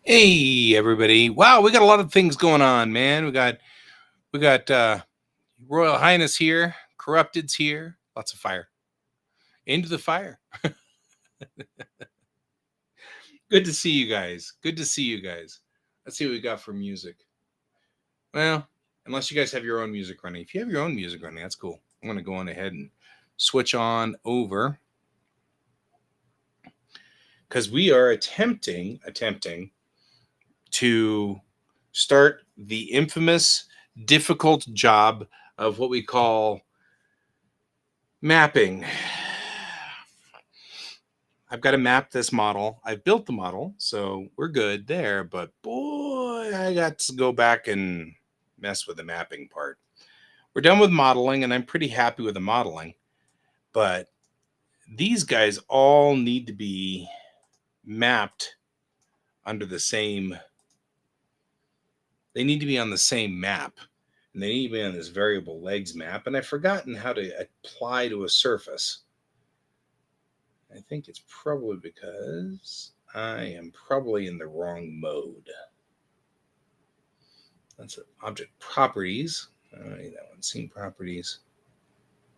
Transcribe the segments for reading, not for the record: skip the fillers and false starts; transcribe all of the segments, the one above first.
Hey everybody. Wow, we got a lot of things going on, man. We got Royal Highness here, Corrupted's here, lots of fire. Into the fire. Good to see you guys. Good to see you guys. Let's see what we got for music. Well, unless you guys have your own music running. If you have your own music running, that's cool. I'm going to go on ahead and switch on over cuz we are attempting to start the infamous difficult job of what we call mapping. I've got to map this model. I've built the model, so we're good there. But boy, I got to go back and mess with the mapping part. We're done with modeling, and I'm pretty happy with the modeling. But these guys all need to be mapped under the same. They need to be on the same map, and they need to be on this variable legs map. And I've forgotten how to apply to a surface. I think it's probably because I am probably in the wrong mode. That's object properties. That one, scene properties.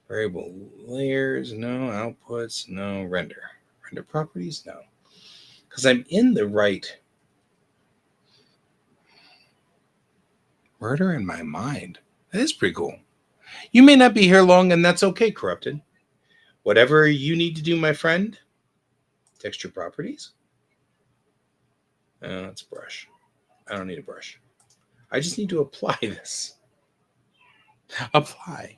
Variable layers, no. Outputs, no. Render. Render properties, no. Because I'm in the right. Murder in my mind. That is pretty cool. You may not be here long, and that's okay, Corrupted. Whatever you need to do, my friend. Texture properties. That's brush. I don't need a brush. I just need to apply this. Apply.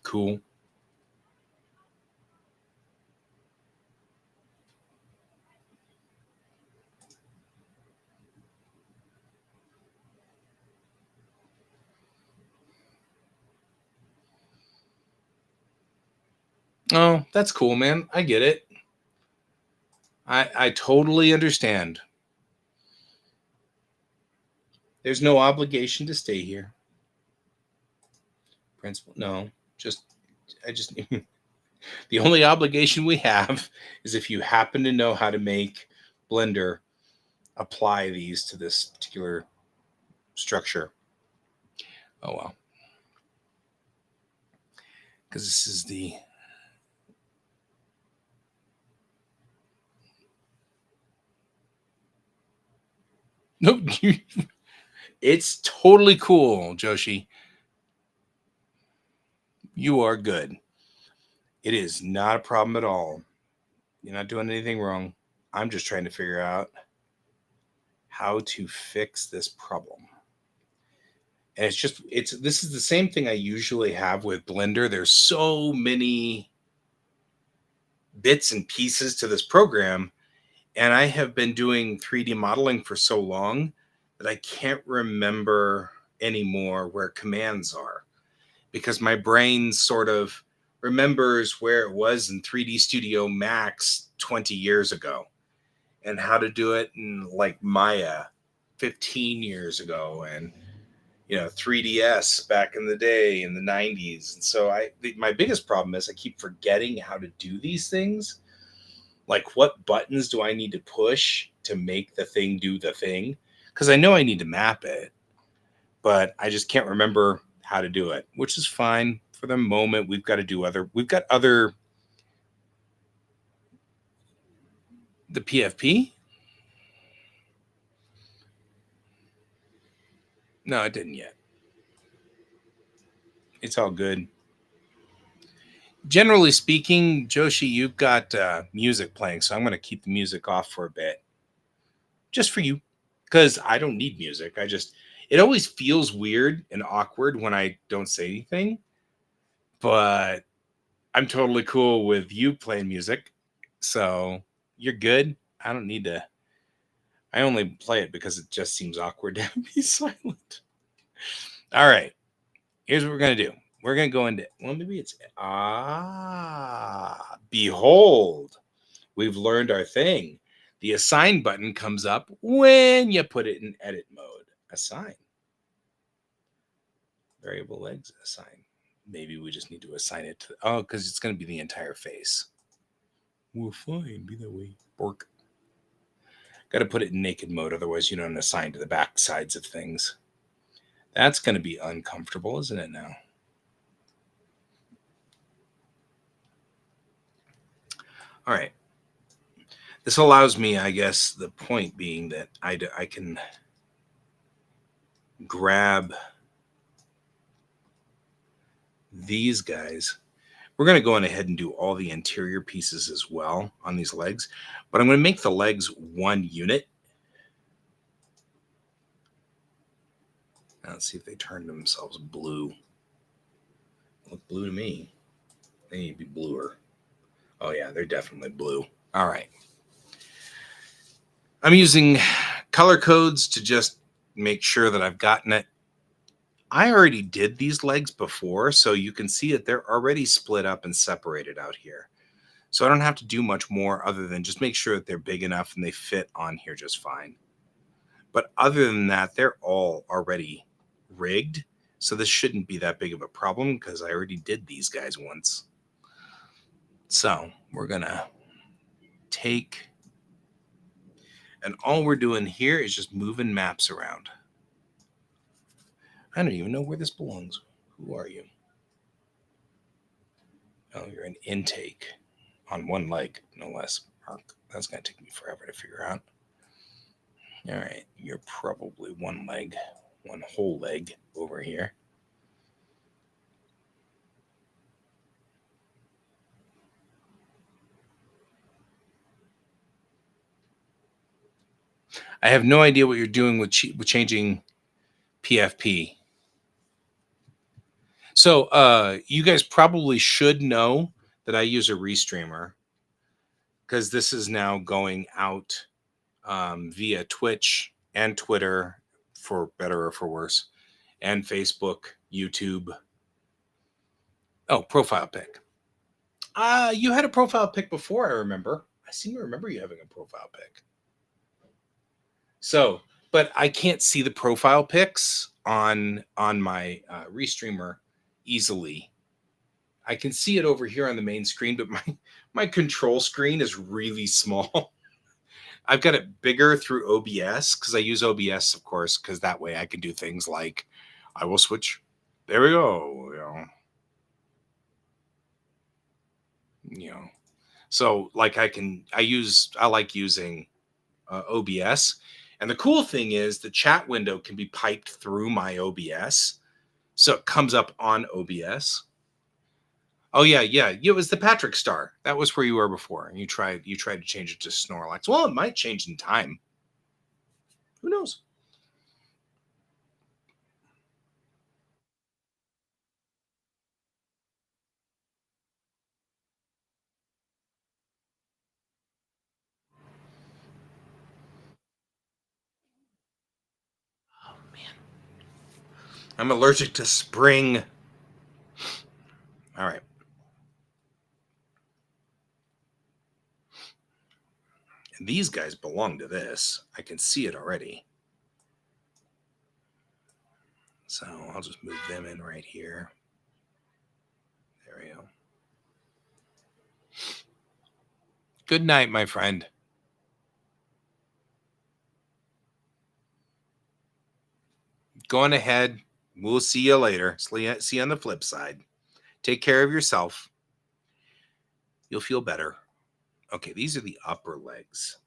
Cool. Oh, that's cool, man. I get it. I totally understand. There's no obligation to stay here. Principal, no. I just the only obligation we have is if you happen to know how to make Blender apply these to this particular structure. Oh well. Because this is the nope. It's totally cool, Joshi. You are good. It is not a problem at all. You're not doing anything wrong. I'm just trying to figure out how to fix this problem. And it's this is the same thing I usually have with Blender. There's so many bits and pieces to this program, and I have been doing 3D modeling for so long that I can't remember anymore where commands are, because my brain sort of remembers where it was in 3D Studio Max 20 years ago and how to do it in like Maya 15 years ago, and 3DS back in the day in the 90s. And so my biggest problem is I keep forgetting how to do these things. Like, what buttons do I need to push to make the thing do the thing? Because I know I need to map it, but I just can't remember how to do it, which is fine for the moment. We've got other the PFP. No, it didn't yet. It's all good. Generally speaking, Joshi, you've got music playing, so I'm going to keep the music off for a bit, just for you, because I don't need music. It always feels weird and awkward when I don't say anything, but I'm totally cool with you playing music, so you're good. I don't need to. I only play it because it just seems awkward to be silent. All right, here's what we're gonna do. We're gonna go into, well, maybe it's behold. We've learned our thing. The assign button comes up when you put it in edit mode. Assign. Variable legs assign. Maybe we just need to assign it to, oh, because it's going to be the entire face. Well, fine, be that way. Bork. Got to put it in naked mode, otherwise you don't assign to the back sides of things. That's going to be uncomfortable, isn't it now? All right. This allows me, I guess, the point being that I can grab these guys. We're going to go on ahead and do all the interior pieces as well on these legs, but I'm going to make the legs one unit. Now let's see if they turn themselves blue. Look blue to me. They need to be bluer. Oh yeah, they're definitely blue. All right. I'm using color codes to just make sure that I've gotten it. I already did these legs before, so you can see that they're already split up and separated out here. So I don't have to do much more other than just make sure that they're big enough and they fit on here just fine. But other than that, they're all already rigged. So this shouldn't be that big of a problem because I already did these guys once. So we're going to take, and all we're doing here is just moving maps around. I don't even know where this belongs. Who are you? Oh, you're an intake on one leg, no less. That's going to take me forever to figure out. All right, you're probably one leg, one whole leg over here. I have no idea what you're doing with changing PFP. So you guys probably should know that I use a restreamer because this is now going out via Twitch and Twitter, for better or for worse, and Facebook, YouTube. Oh, profile pic. You had a profile pic before, I remember. I seem to remember you having a profile pic. So, but I can't see the profile pics on my restreamer easily. I can see it over here on the main screen, but my control screen is really small. I've got it bigger through OBS because I use OBS, of course, because that way I can do things like I will switch. There we go. So like I like using OBS. And the cool thing is the chat window can be piped through my OBS. So it comes up on OBS. Oh yeah. It was the Patrick Star. That was where you were before. And you tried to change it to Snorlax. Well, it might change in time. Who knows? Oh man. I'm allergic to spring. All right. And these guys belong to this. I can see it already. So I'll just move them in right here. There we go. Good night, my friend. Going ahead. We'll see you later. See you on the flip side. Take care of yourself. You'll feel better. Okay, these are the upper legs.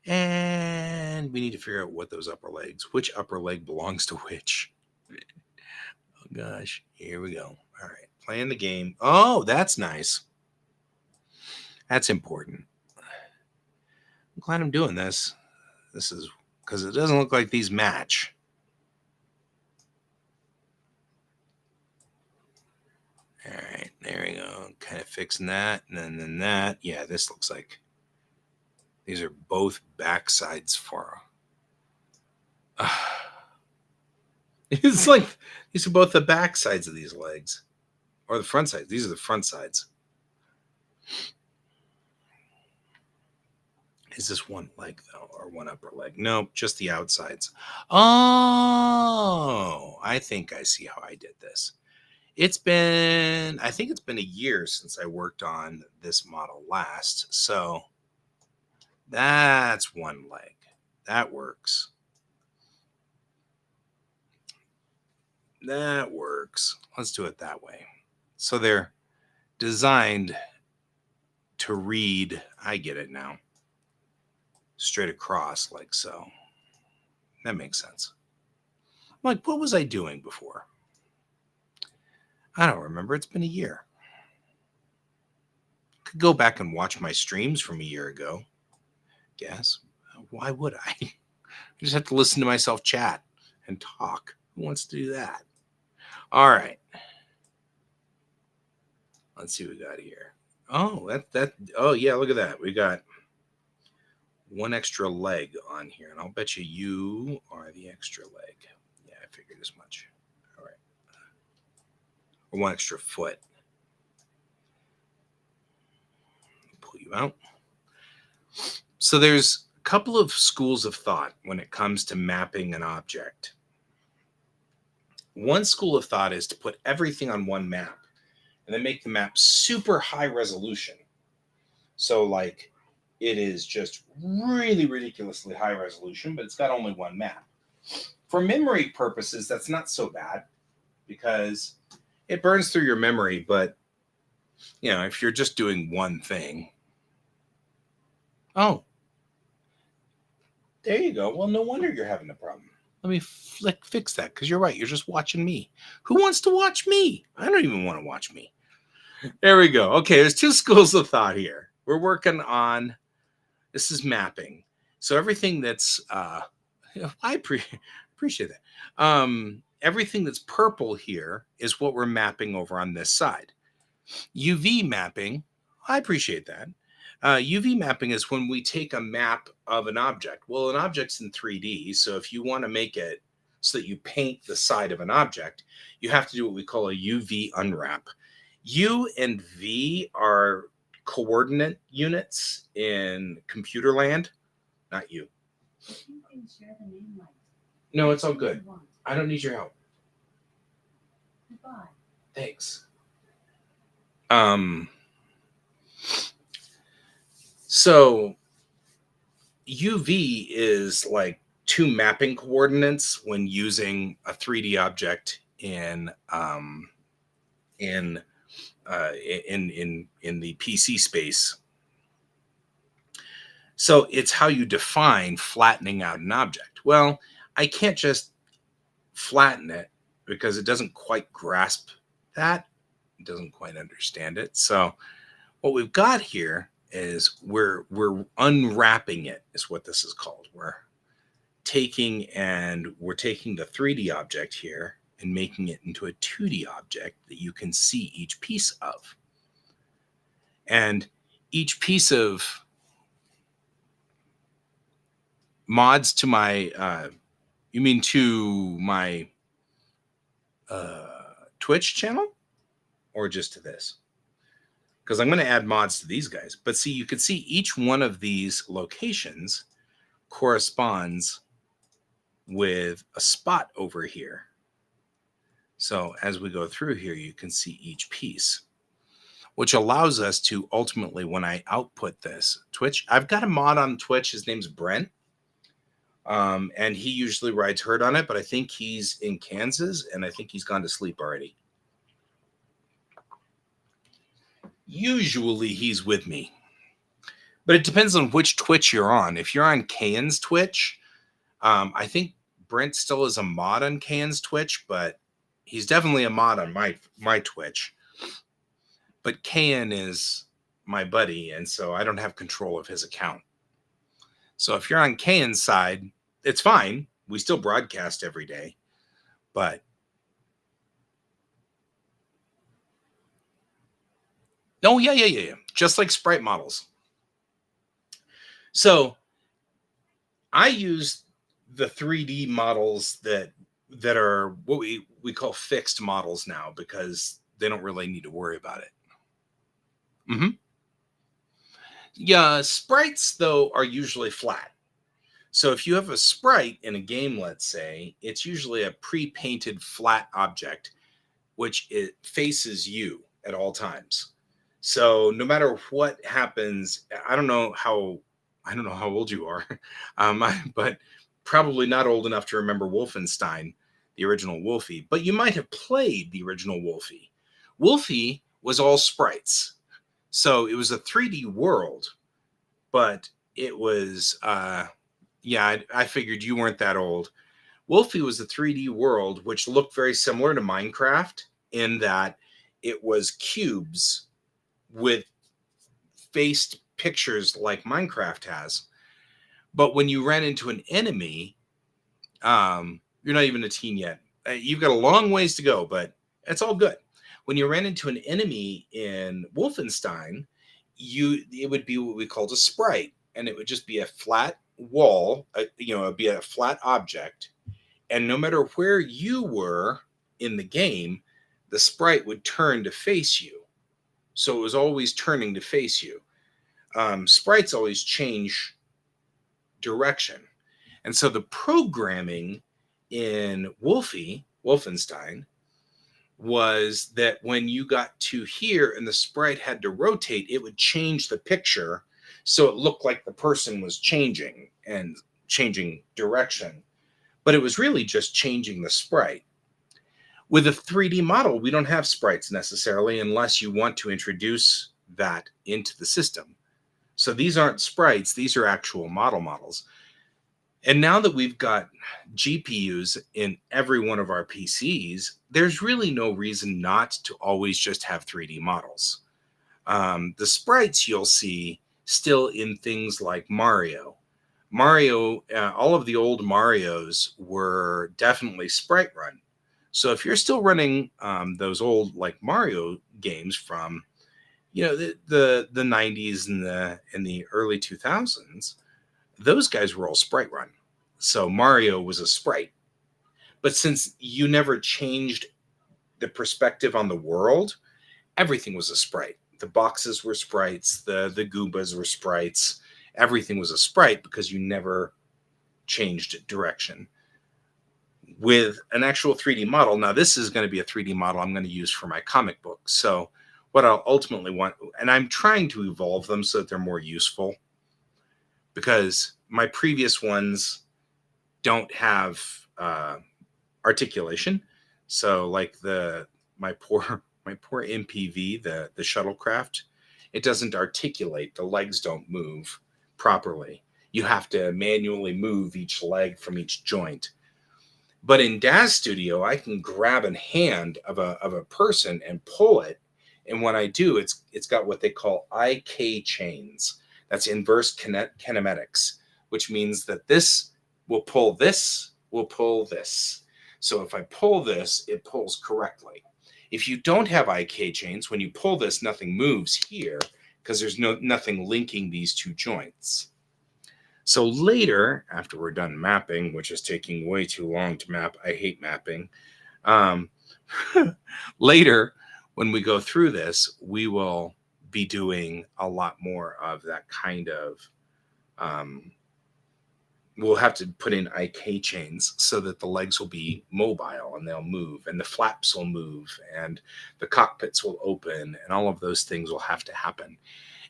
And we need to figure out what those upper legs, which upper leg belongs to which. Oh gosh, here we go. All right, playing the game. Oh, that's nice. That's important. I'm glad I'm doing this. This is because it doesn't look like these match. All right, there we go. Kind of fixing that, and then that. Yeah, this looks like these are both back sides for. It's like these are both the back sides of these legs, or the front sides. These are the front sides. Is this one leg though, or one upper leg? No, just the outsides. Oh, I think I see how I did this. I think it's been a year since I worked on this model last. So that's one leg. That works. That works. Let's do it that way. So they're designed to read, I get it now, straight across like so. That makes sense. Like, what was I doing before? I don't remember. It's been a year. Could go back and watch my streams from a year ago. Guess. Why would I? I just have to listen to myself chat and talk. Who wants to do that? All right. Let's see what we got here. Oh, oh yeah, look at that. We got one extra leg on here, and I'll bet you are the extra leg. Yeah, I figured as much. All right. Or one extra foot. Pull you out. So there's a couple of schools of thought when it comes to mapping an object. One school of thought is to put everything on one map and then make the map super high resolution. So, like, it is just really ridiculously high resolution, but it's got only one map. For memory purposes, that's not so bad because it burns through your memory. But, if you're just doing one thing, oh, there you go. Well, no wonder you're having a problem. Let me fix that because you're right. You're just watching me. Who wants to watch me? I don't even want to watch me. There we go. Okay, there's two schools of thought here. We're working on, this is mapping. So everything that's, I appreciate that. Everything that's purple here is what we're mapping over on this side. UV mapping, I appreciate that. UV mapping is when we take a map of an object. Well, an object's in 3D, so if you want to make it so that you paint the side of an object, you have to do what we call a UV unwrap. U and V are coordinate units in computer land, not you. You can share the name right. No, it's all good. I don't need your help. Goodbye. Thanks. So UV is like two mapping coordinates when using a 3D object in the PC space. So it's how you define flattening out an object. Well, I can't just flatten it because it doesn't quite grasp that. It doesn't quite understand it. So what we've got here is we're unwrapping it, is what this is called. We're taking the 3D object here and making it into a 2D object that you can see each piece of. And each piece of mods to my, you mean to my Twitch channel or just to this? Because I'm going to add mods to these guys. But see, you can see each one of these locations corresponds with a spot over here. So as we go through here, you can see each piece, which allows us to ultimately, when I output this, Twitch, I've got a mod on Twitch. His name's Brent. And he usually rides herd on it, but I think he's in Kansas and I think he's gone to sleep already. Usually he's with me, but it depends on which Twitch you're on. If you're on Kayan's Twitch, I think Brent still is a mod on Kayan's Twitch, but he's definitely a mod on my Twitch. But Kayan is my buddy, and so I don't have control of his account. So if you're on Kayan's side, it's fine. We still broadcast every day, but oh yeah. Just like sprite models. So I use the 3D models that are what we call fixed models now because they don't really need to worry about it. Yeah, sprites though are usually flat. So if you have a sprite in a game, let's say, it's usually a pre-painted flat object which it faces you at all times. So no matter what happens, I don't know how old you are, but probably not old enough to remember Wolfenstein, the original Wolfie. But you might have played the original Wolfie. Wolfie was all sprites, so it was a 3D world, but it was yeah. I figured you weren't that old. Wolfie was a 3D world which looked very similar to Minecraft in that it was cubes with faced pictures like Minecraft has. But when you ran into an enemy, you're not even a teen yet. You've got a long ways to go, but it's all good. When you ran into an enemy in Wolfenstein, it would be what we called a sprite, and it would just be a flat wall. It'd be a flat object, and no matter where you were in the game, the sprite would turn to face you. So it was always turning to face you. Sprites always change direction. And so the programming in Wolfenstein, was that when you got to here and the sprite had to rotate, it would change the picture so it looked like the person was changing and changing direction. But it was really just changing the sprite. With a 3D model, we don't have sprites necessarily unless you want to introduce that into the system. So these aren't sprites, these are actual models. And now that we've got GPUs in every one of our PCs, there's really no reason not to always just have 3D models. The sprites you'll see still in things like Mario. All of the old Marios were definitely sprite run. So if you're still running those old like Mario games from the 90s and the early 2000s, those guys were all sprite run. So Mario was a sprite. But since you never changed the perspective on the world, everything was a sprite. The boxes were sprites, the Goombas were sprites. Everything was a sprite because you never changed direction. With an actual 3D model, now this is going to be a 3D model I'm going to use for my comic book. So what I'll ultimately want, and I'm trying to evolve them so that they're more useful, because my previous ones don't have articulation. So like my poor MPV, the shuttlecraft, it doesn't articulate. The legs don't move properly. You have to manually move each leg from each joint. But in Daz Studio, I can grab a hand of a person and pull it. And when I do, it's got what they call IK chains. That's inverse kinematics, which means that this will pull this, will pull this. So if I pull this, it pulls correctly. If you don't have IK chains, when you pull this, nothing moves here because there's nothing linking these two joints. So later, after we're done mapping, which is taking way too long to map, I hate mapping. Um, later, when we go through this, we will be doing a lot more of that kind of. We'll have to put in IK chains so that the legs will be mobile and they'll move, and the flaps will move, and the cockpits will open, and all of those things will have to happen.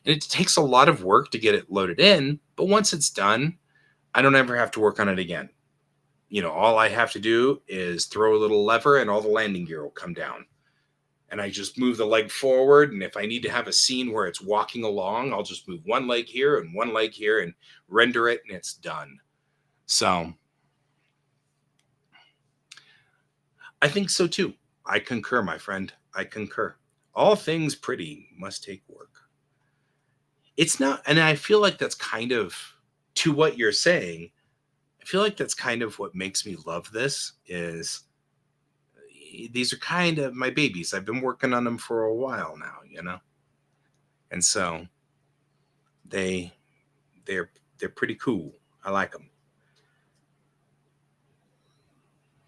And it takes a lot of work to get it loaded in, but once it's done, I don't ever have to work on it again. All I have to do is throw a little lever and all the landing gear will come down. And I just move the leg forward. And if I need to have a scene where it's walking along, I'll just move one leg here and one leg here and render it, and it's done. So I think so too. I concur, my friend. I concur. All things pretty must take work. It's not, and I feel like that's kind of, to what you're saying, I feel like that's kind of what makes me love this is these are kind of my babies. I've been working on them for a while now, and so they're pretty cool. I like them.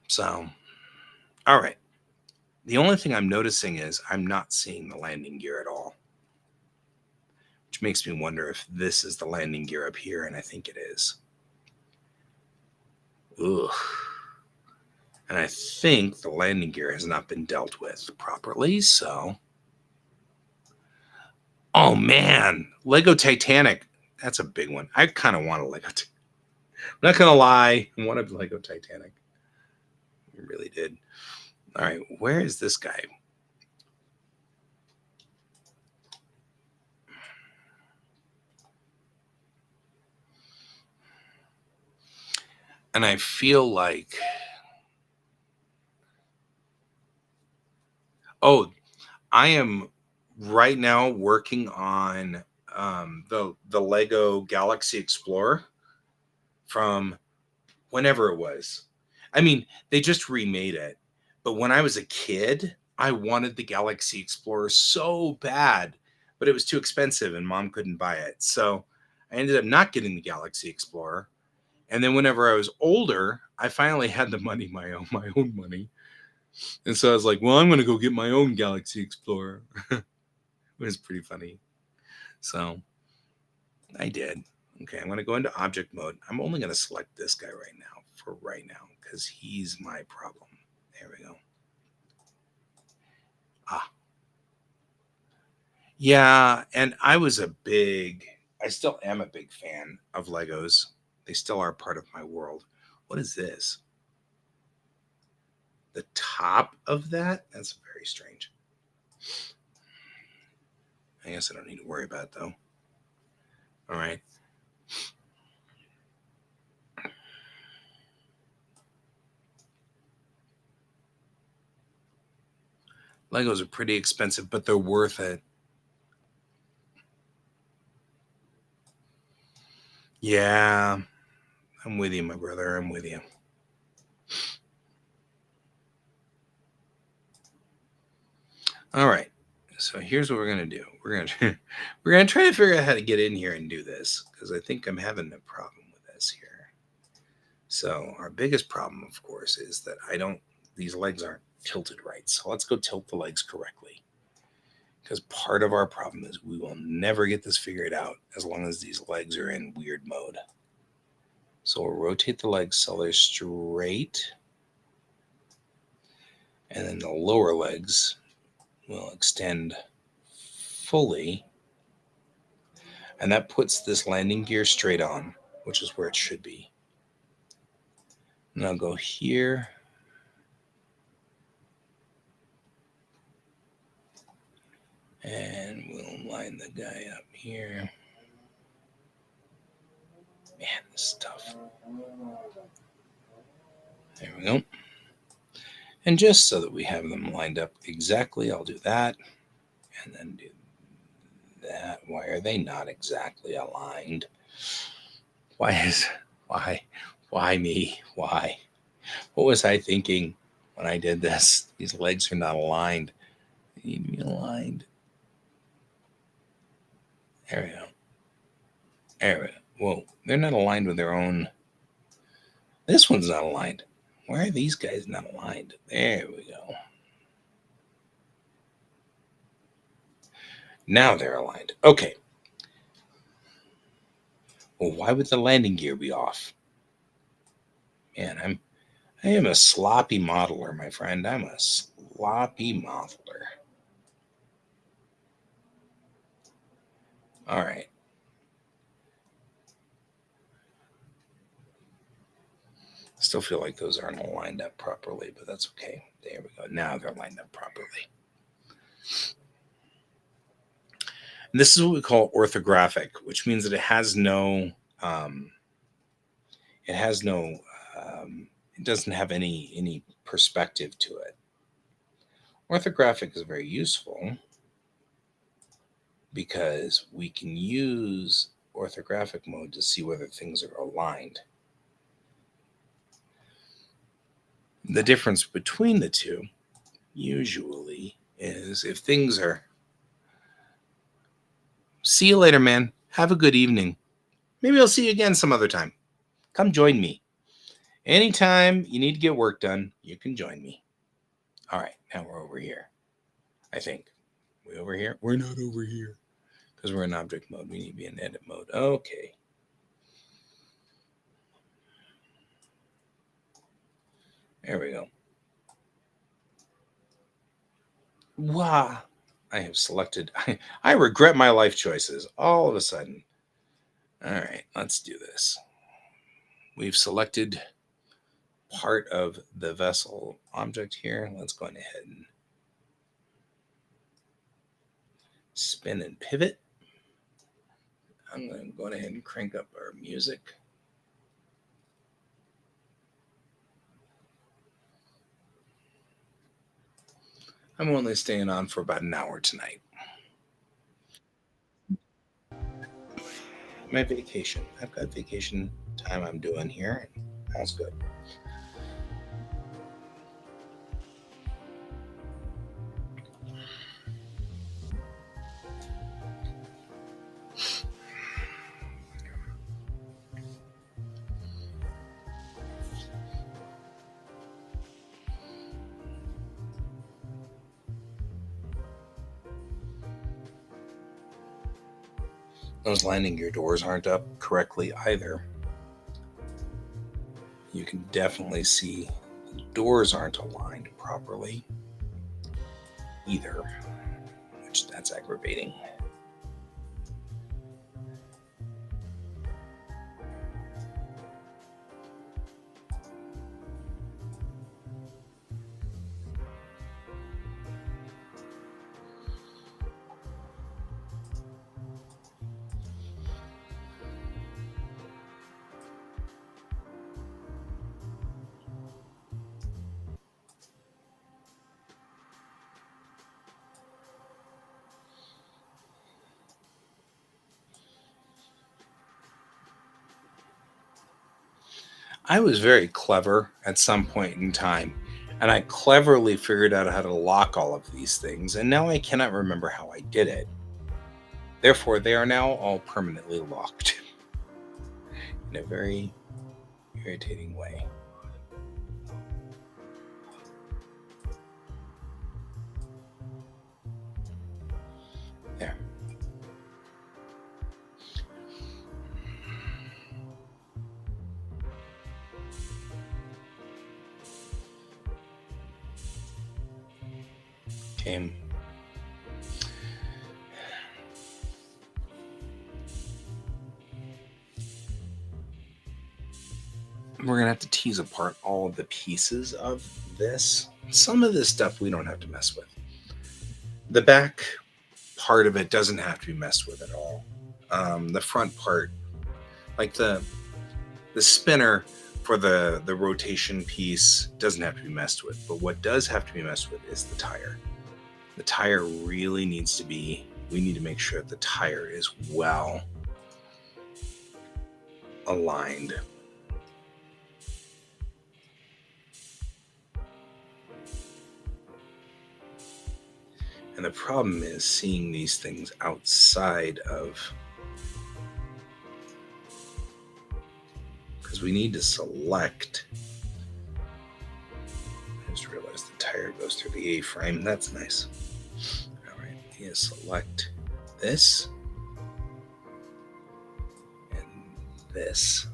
So, all right. The only thing I'm noticing is I'm not seeing the landing gear at all. which makes me wonder if this is the landing gear up here, and I think it is. Ugh. And I think the landing gear has not been dealt with properly, so... Oh, man. Lego Titanic. That's a big one. I kind of want a Lego Titanic. I'm not going to lie. I want a Lego Titanic. I really did. All right. Where is this guy? And I feel like... Oh, I am right now working on the Lego Galaxy Explorer from whenever it was. I mean, they just remade it. But when I was a kid, I wanted the Galaxy Explorer so bad, but it was too expensive and mom couldn't buy it. So I ended up not getting the Galaxy Explorer. And then whenever I was older, I finally had the money, my own money. And so I was like, well, I'm going to go get my own Galaxy Explorer. It was pretty funny. So I did. Okay, I'm going to go into object mode. I'm only going to select this guy right now because he's my problem. There we go. Ah. Yeah, and I still am a big fan of Legos. They still are part of my world. What is this? The top of that? That's very strange. I guess I don't need to worry about it, though. All right. Legos are pretty expensive, but they're worth it. Yeah, I'm with you, my brother. I'm with you. All right. So here's what we're gonna do. We're gonna try to figure out how to get in here and do this because I think I'm having a problem with this here. So our biggest problem, of course, is that these legs aren't tilted right. So let's go tilt the legs correctly. Because part of our problem is we will never get this figured out as long as these legs are in weird mode. So we'll rotate the legs so they're straight. And then the lower legs will extend fully. And that puts this landing gear straight on, which is where it should be. And I'll go here. And we'll line the guy up here. Man, this is tough. There we go. And just so that we have them lined up exactly, I'll do that. And then do that. Why are they not exactly aligned? Why me? Why? What was I thinking when I did this? These legs are not aligned. They need to be aligned. There we go. There we go. Whoa, they're not aligned with their own. This one's not aligned. Why are these guys not aligned? There we go. Now they're aligned. Okay. Well, why would the landing gear be off? Man, I am a sloppy modeler, my friend. I'm a sloppy modeler. All right. Still feel like those aren't lined up properly, but that's okay. There we go. Now they're lined up properly. And this is what we call orthographic, which means that it has no, it has no, it doesn't have any perspective to it. Orthographic is very useful because we can use orthographic mode to see whether things are aligned. The difference between the two usually is if things are... See you later, man. Have a good evening. Maybe I'll see you again some other time. Come join me. Anytime you need to get work done, you can join me. All right, now we're over here. I think. We over here? We're not over here. Because we're in object mode, we need to be in edit mode. Okay. There we go. Wow. I have selected. I regret my life choices all of a sudden. All right, let's do this. We've selected part of the vessel object here. Let's go ahead and spin and pivot. I'm going to go ahead and crank up our music. I'm only staying on for about an hour tonight. My vacation. I've got vacation time I'm doing here. All's good. Those landing gear doors aren't up correctly either. You can definitely see the doors aren't aligned properly either, which that's aggravating. I was very clever at some point in time, and I cleverly figured out how to lock all of these things, and now I cannot remember how I did it. Therefore, they are now all permanently locked in a very irritating way. There. Okay. We're going to have to tease apart all of the pieces of this. Some of this stuff we don't have to mess with. The back part of it doesn't have to be messed with at all. The front part, like the spinner for the rotation piece, doesn't have to be messed with. But what does have to be messed with is the tire. The tire really needs to be, we need to make sure that the tire is well aligned. And the problem is seeing these things outside of, because we need to select. I just realized the tire goes through the A-frame. That's nice. All right, we need to select this and this,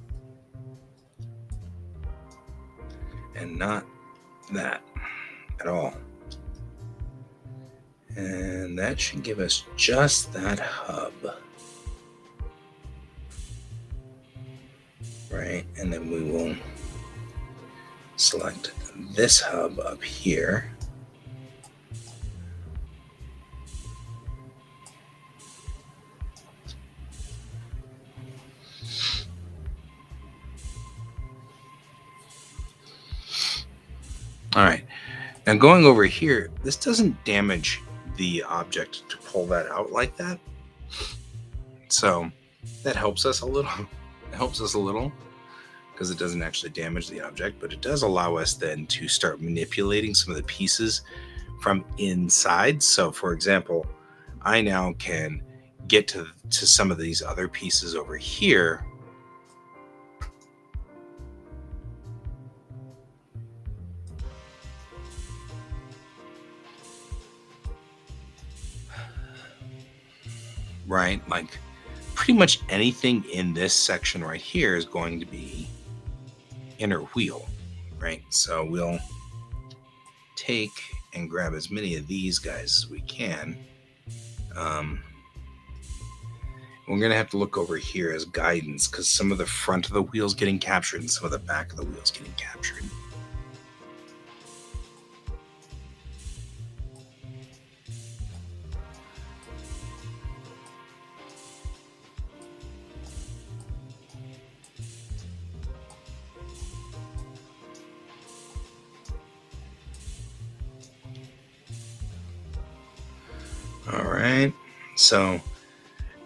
and not that at all. And that should give us just that hub. Right, and then we will select this hub up here. All right, now going over here, this doesn't damage the object to pull that out like that. So that helps us a little. It helps us a little because it doesn't actually damage the object, but it does allow us then to start manipulating some of the pieces from inside. So for example, I now can get to some of these other pieces over here. right? Like pretty much anything in this section right here is going to be inner wheel, right? So we'll take and grab as many of these guys as we can. We're going to have to look over here as guidance because some of the front of the wheel's getting captured and some of the back of the wheel's getting captured. All right, so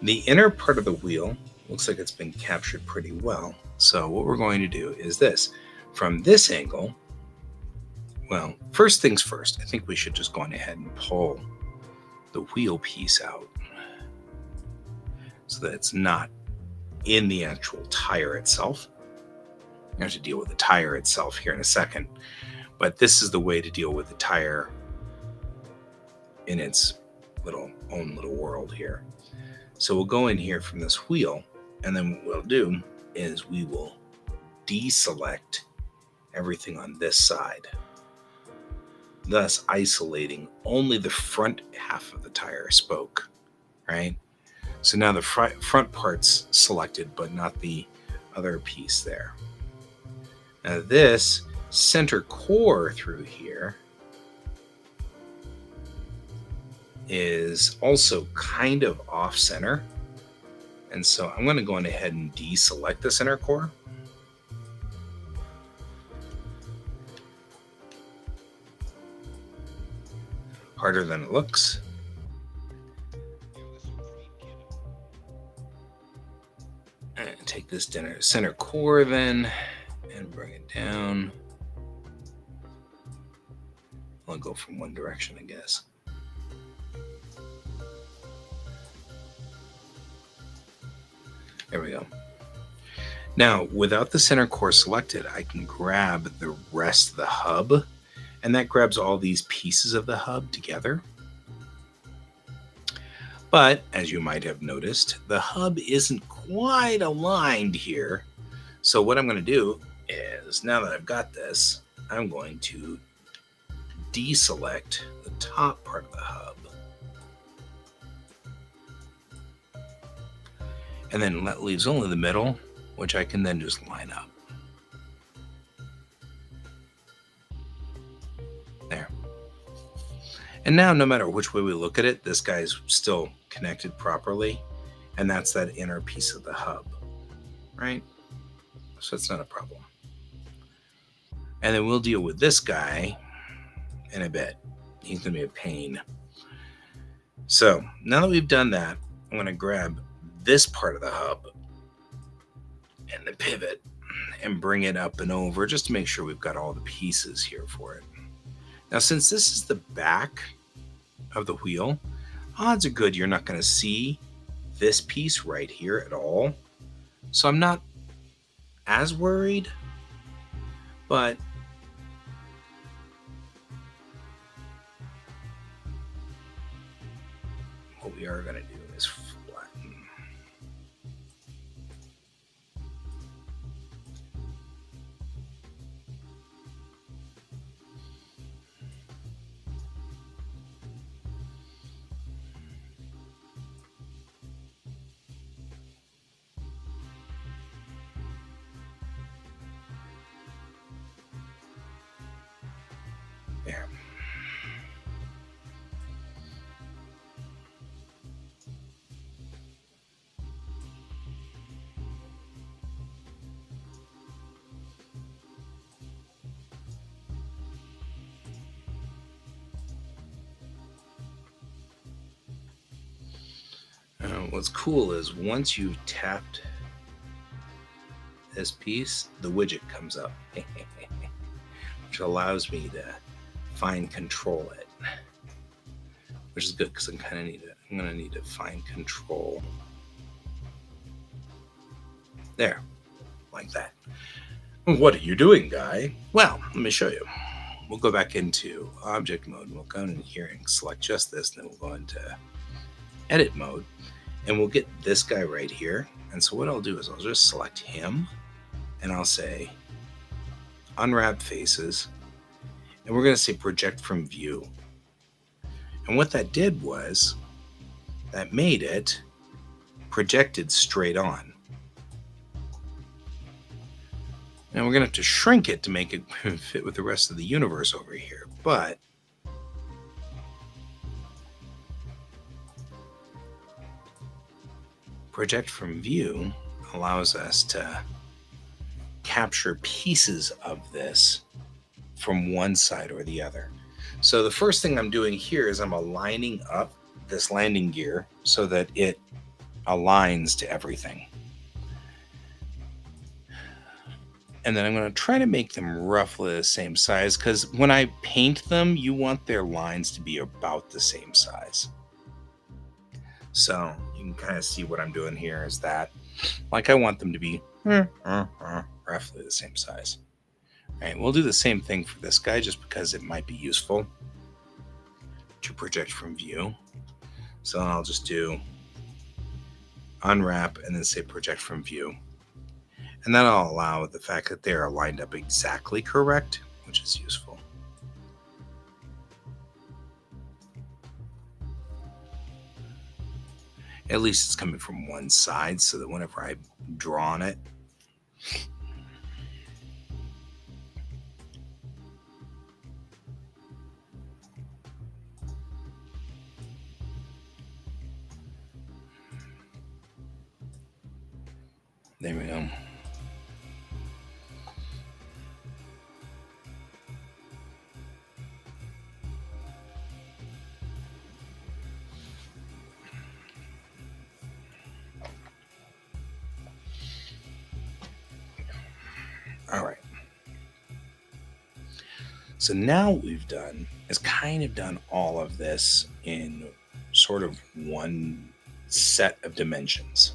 the inner part of the wheel looks like it's been captured pretty well. So what we're going to do is this. From this angle, well, first things first, I think we should just go on ahead and pull the wheel piece out so that it's not in the actual tire itself. I have to deal with the tire itself here in a second, but this is the way to deal with the tire in its own little world here. So we'll go in here from this wheel, and then what we'll do is we will deselect everything on this side, thus isolating only the front half of the tire spoke, right? So now the front part's selected, but not the other piece there. Now this center core through here is also kind of off center. And so I'm going to go on ahead and deselect the center core. Harder than it looks. And take this center core then and bring it down. I'll go from one direction, I guess. There we go. Now, without the center core selected, I can grab the rest of the hub, and that grabs all these pieces of the hub together. But, as you might have noticed, the hub isn't quite aligned here. So what I'm going to do is, now that I've got this, I'm going to deselect the top part of the hub. And then that leaves only the middle, which I can then just line up. There. And now, no matter which way we look at it, this guy's still connected properly. And that's that inner piece of the hub, right? So it's not a problem. And then we'll deal with this guy in a bit. He's going to be a pain. So now that we've done that, I'm going to grab this part of the hub and the pivot and bring it up and over just to make sure we've got all the pieces here for it. Now, since this is the back of the wheel, odds are good you're not going to see this piece right here at all. So I'm not as worried, but what we are going to do is flatten. There. What's cool is once you've tapped this piece, the widget comes up, which allows me to fine control it, which is good because I'm going to need to fine control. There, like that. What are you doing, guy? Well, let me show you. We'll go back into object mode. We'll go in here and select just this, and then we'll go into edit mode. And we'll get this guy right here. And so what I'll do is I'll just select him and I'll say unwrap faces. And we're going to say project from view. And what that did was that made it projected straight on. Now we're going to have to shrink it to make it fit with the rest of the universe over here. But project from view allows us to capture pieces of this from one side or the other. So the first thing I'm doing here is I'm aligning up this landing gear so that it aligns to everything. And then I'm going to try to make them roughly the same size, because when I paint them, you want their lines to be about the same size. So you can kind of see what I'm doing here is that, like, I want them to be roughly the same size. All right, we'll do the same thing for this guy just because it might be useful to project from view. So I'll just do unwrap and then say project from view. And that'll allow the fact that they are lined up exactly correct, which is useful. At least it's coming from one side so that whenever I draw on it, there we go. All right. So now what we've done is kind of done all of this in sort of one set of dimensions.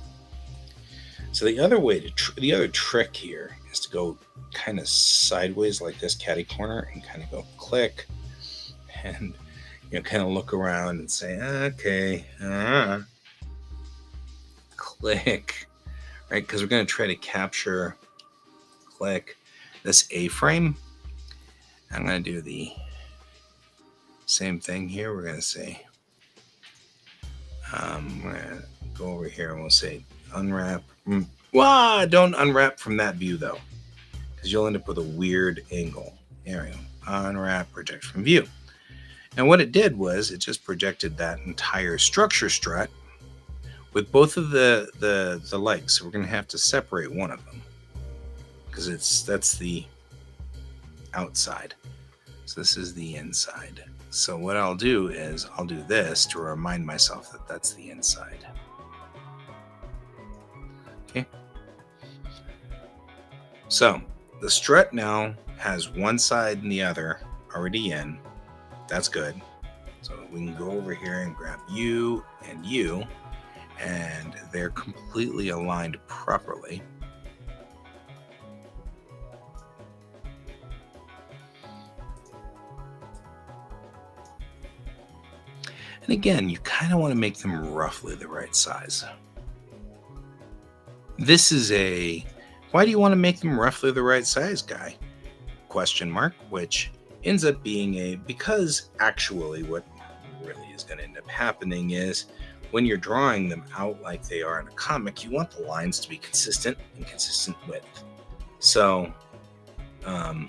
So the other way to the other trick here is to go kind of sideways like this catty corner and kind of go click and kind of look around and say, okay, click, right? Because we're going to try to capture, click this A-frame. I'm going to do the same thing here. We're going to say, we're going to go over here and we'll say unwrap. Don't unwrap from that view though, because you'll end up with a weird angle. There we go. Unwrap, project from view. And what it did was it just projected that entire structure strut with both of the legs. So we're going to have to separate one of them because that's the outside. So this is the inside. So what I'll do is I'll do this to remind myself that that's the inside. Okay. So the strut now has one side and the other already in. That's good. So we can go over here and grab you, and they're completely aligned properly. And again, you kind of want to make them roughly the right size. This is why do you want to make them roughly the right size guy? Question mark, which ends up being because actually what really is going to end up happening is when you're drawing them out like they are in a comic, you want the lines to be consistent and consistent width. So, we're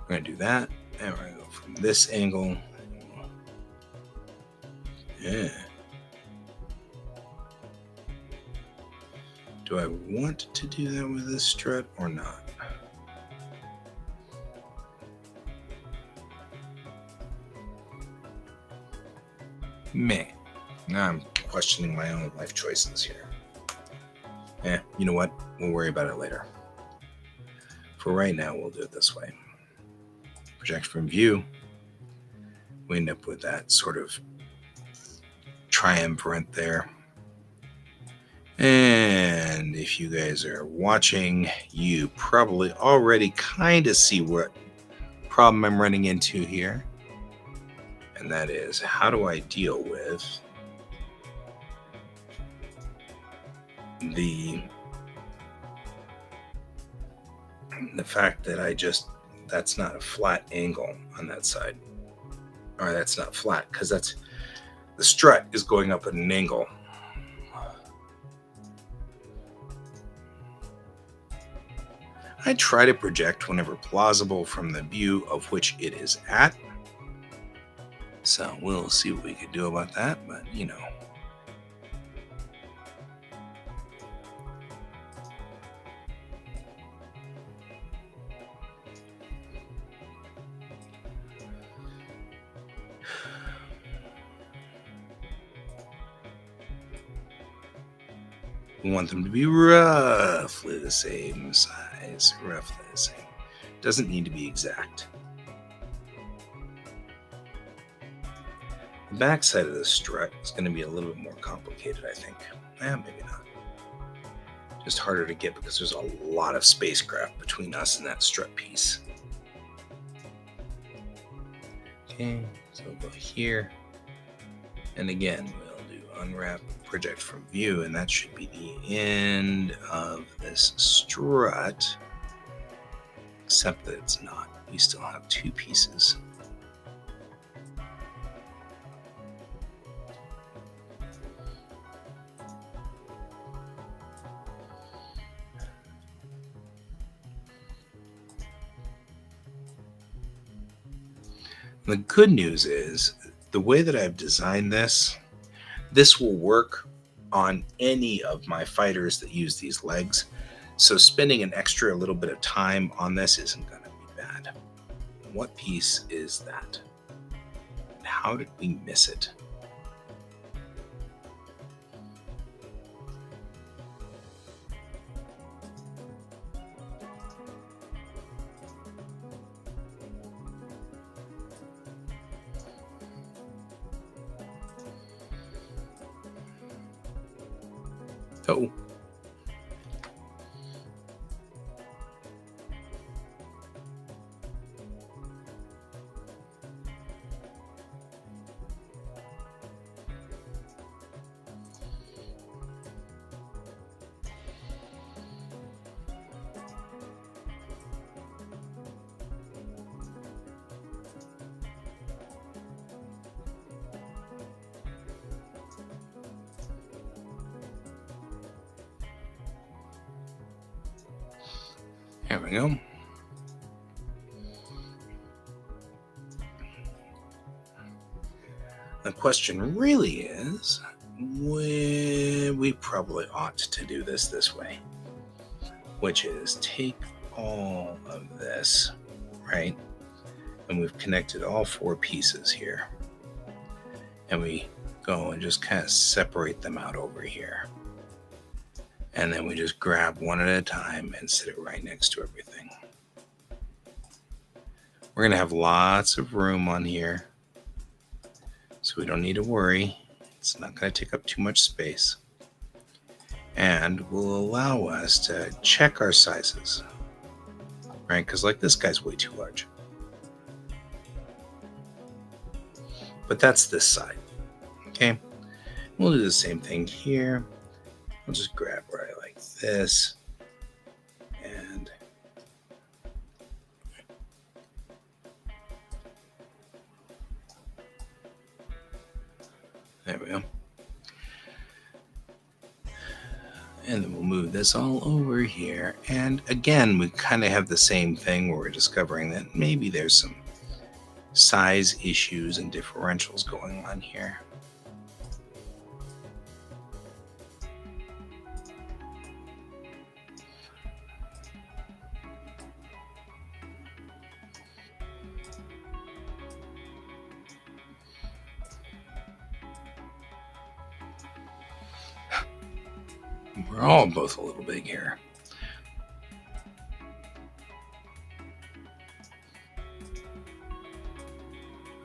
going to do that, and we're going to go from this angle. Yeah. Do I want to do that with this strut or not? Meh. Now I'm questioning my own life choices here. You know what? We'll worry about it later. For right now, we'll do it this way. Project from view. We end up with that sort of triumvirate there. And if you guys are watching, you probably already kind of see what problem I'm running into here. and that is, how do I deal with the fact that that's not a flat angle on that side, or that's not flat, because that's the strut is going up at an angle. I try to project whenever plausible from the view of which it is at. So we'll see what we can do about that, but you know. We want them to be roughly the same size, roughly the same. Doesn't need to be exact. The back side of the strut is going to be a little bit more complicated, I think. Maybe not. Just harder to get because there's a lot of spacecraft between us and that strut piece. Okay, so we'll go here. And again, we'll do unwrap, project from view, and that should be the end of this strut. Except that it's not. We still have two pieces. The good news is, the way that I've designed this will work on any of my fighters that use these legs. So spending an extra little bit of time on this isn't going to be bad. What piece is that? How did we miss it? Oh. There we go. The question really is, we probably ought to do this way, which is take all of this, right? And we've connected all four pieces here. And we go and just kind of separate them out over here. And then we just grab one at a time and sit it right next to everything. We're going to have lots of room on here, so we don't need to worry. It's not going to take up too much space. And will allow us to check our sizes, right? Because like this guy's way too large. But that's this side, okay? We'll do the same thing here. I'll just grab right like this, and there we go. And then we'll move this all over here. And again, we kind of have the same thing where we're discovering that maybe there's some size issues and differentials going on here. We're all both a little big here.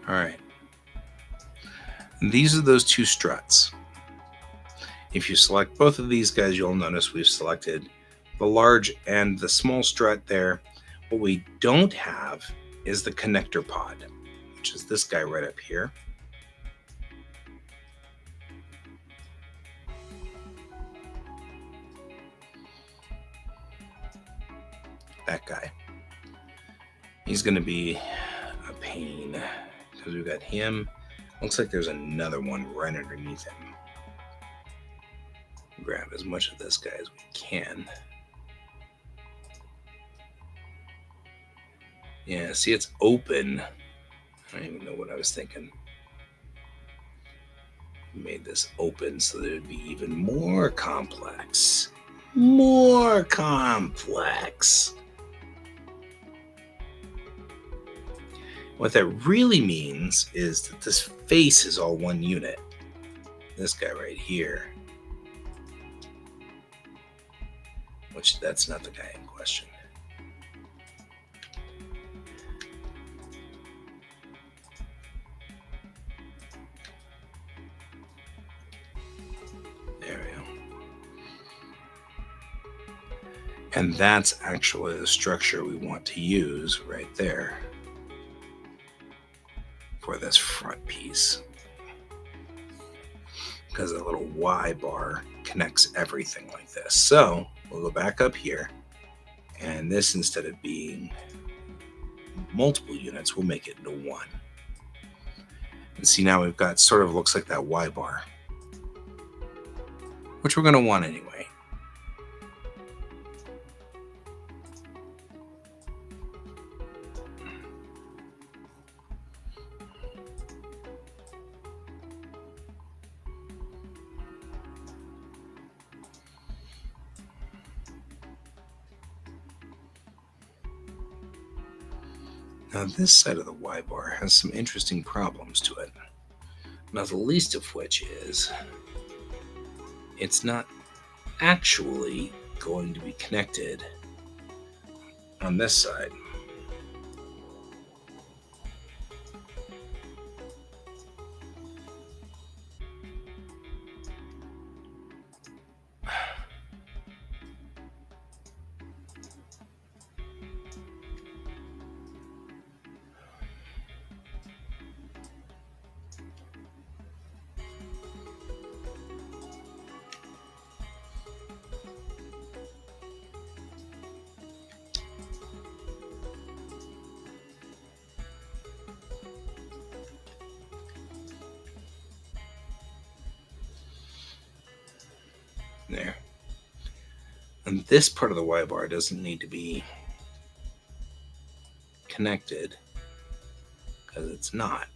All right. These are those two struts. If you select both of these guys, you'll notice we've selected the large and the small strut there. What we don't have is the connector pod, which is this guy right up here. that guy. He's going to be a pain because we've got him. Looks like there's another one right underneath him. Grab as much of this guy as we can. Yeah, see, it's open. I don't even know what I was thinking. Made this open so that it'd be even more complex. More complex. What that really means is that this face is all one unit. This guy right here. Which, that's not the guy in question. There we go. And that's actually the structure we want to use right there for this front piece. Because a little Y bar connects everything like this. So we'll go back up here, and this, instead of being multiple units, we'll make it into one. And see, now we've got sort of looks like that Y bar, which we're going to want anyway. Now this side of the Y bar has some interesting problems to it. Not the least of which is it's not actually going to be connected on this side. There. And this part of the Y bar doesn't need to be connected because it's not.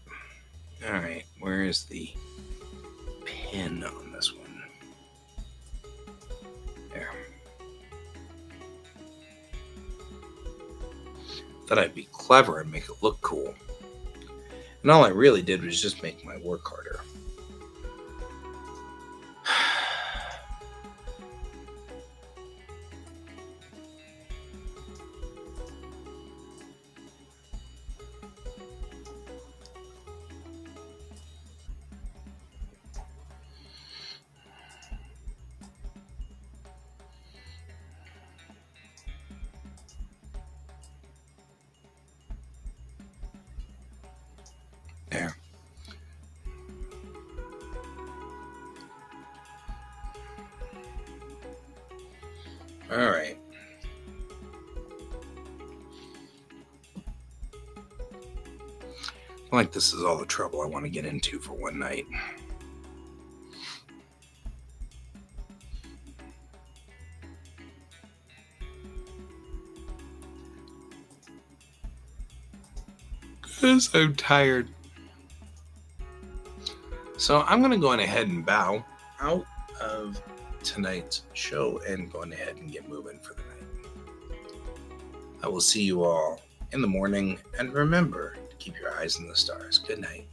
All right, where is the pin on this one? There. Thought I'd be clever and make it look cool. And all I really did was just make my work harder. There. All right. I like this is all the trouble I want to get into for one night. Because I'm tired. So I'm going to go on ahead and bow out of tonight's show and go on ahead and get moving for the night. I will see you all in the morning, and remember to keep your eyes on the stars. Good night.